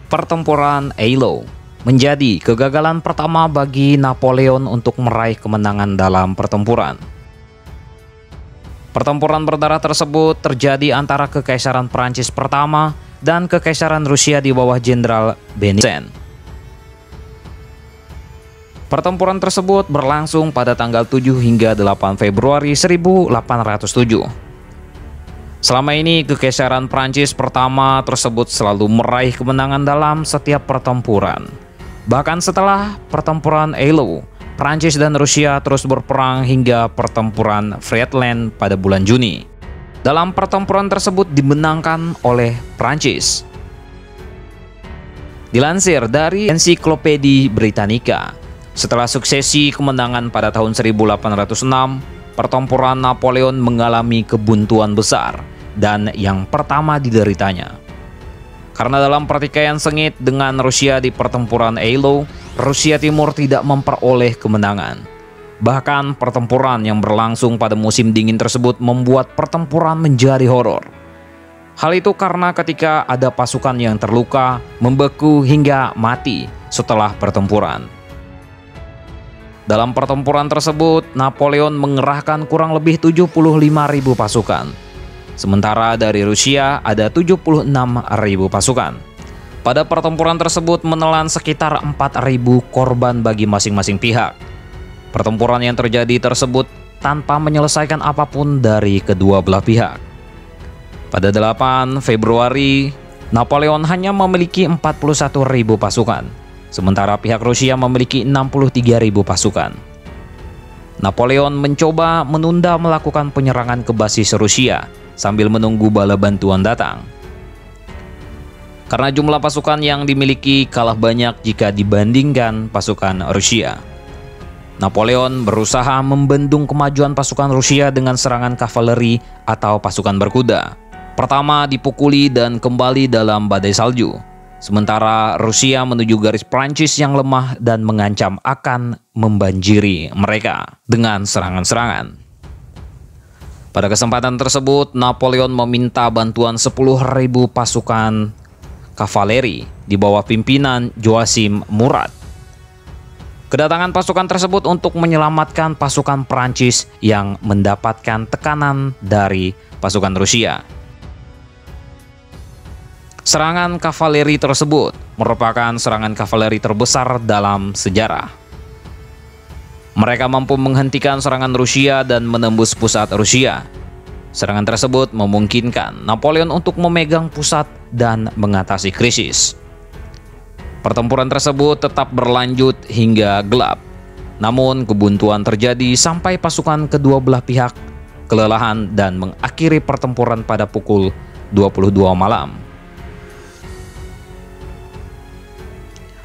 Pertempuran Eylau menjadi kegagalan pertama bagi Napoleon untuk meraih kemenangan dalam pertempuran. Pertempuran berdarah tersebut terjadi antara Kekaisaran Prancis pertama dan Kekaisaran Rusia di bawah Jenderal Benisen. Pertempuran tersebut berlangsung pada tanggal 7 hingga 8 Februari 1807. Selama ini Kekaisaran Prancis pertama tersebut selalu meraih kemenangan dalam setiap pertempuran. Bahkan setelah pertempuran Eylau, Prancis dan Rusia terus berperang hingga pertempuran Friedland pada bulan Juni. Dalam pertempuran tersebut dimenangkan oleh Prancis. Dilansir dari Ensiklopedia Britannica, setelah suksesi kemenangan pada tahun 1806, pertempuran Napoleon mengalami kebuntuan besar dan yang pertama dideritanya. Karena dalam pertikaian sengit dengan Rusia di pertempuran Eylau, Rusia Timur tidak memperoleh kemenangan. Bahkan pertempuran yang berlangsung pada musim dingin tersebut membuat pertempuran menjadi horor. Hal itu karena ketika ada pasukan yang terluka, membeku hingga mati setelah pertempuran. Dalam pertempuran tersebut, Napoleon mengerahkan kurang lebih 75.000 pasukan. Sementara dari Rusia ada 76.000 pasukan. Pada pertempuran tersebut menelan sekitar 4.000 korban bagi masing-masing pihak. Pertempuran yang terjadi tersebut tanpa menyelesaikan apapun dari kedua belah pihak. Pada 8 Februari, Napoleon hanya memiliki 41.000 pasukan. Sementara pihak Rusia memiliki 63.000 pasukan. Napoleon mencoba menunda melakukan penyerangan ke basis Rusia sambil menunggu bala bantuan datang. Karena jumlah pasukan yang dimiliki kalah banyak jika dibandingkan pasukan Rusia, Napoleon berusaha membendung kemajuan pasukan Rusia dengan serangan kavaleri atau pasukan berkuda. Pertama dipukuli dan kembali dalam badai salju. Sementara Rusia menuju garis Prancis yang lemah dan mengancam akan membanjiri mereka dengan serangan-serangan. Pada kesempatan tersebut, Napoleon meminta bantuan 10.000 pasukan kavaleri di bawah pimpinan Joachim Murat. Kedatangan pasukan tersebut untuk menyelamatkan pasukan Prancis yang mendapatkan tekanan dari pasukan Rusia. Serangan kavaleri tersebut merupakan serangan kavaleri terbesar dalam sejarah. Mereka mampu menghentikan serangan Rusia dan menembus pusat Rusia. Serangan tersebut memungkinkan Napoleon untuk memegang pusat dan mengatasi krisis. Pertempuran tersebut tetap berlanjut hingga gelap. Namun kebuntuan terjadi sampai pasukan kedua belah pihak kelelahan dan mengakhiri pertempuran pada pukul 22 malam.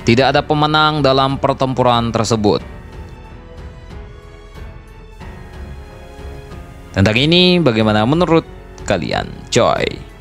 Tidak ada pemenang dalam pertempuran tersebut. Tentang ini bagaimana menurut kalian, coy?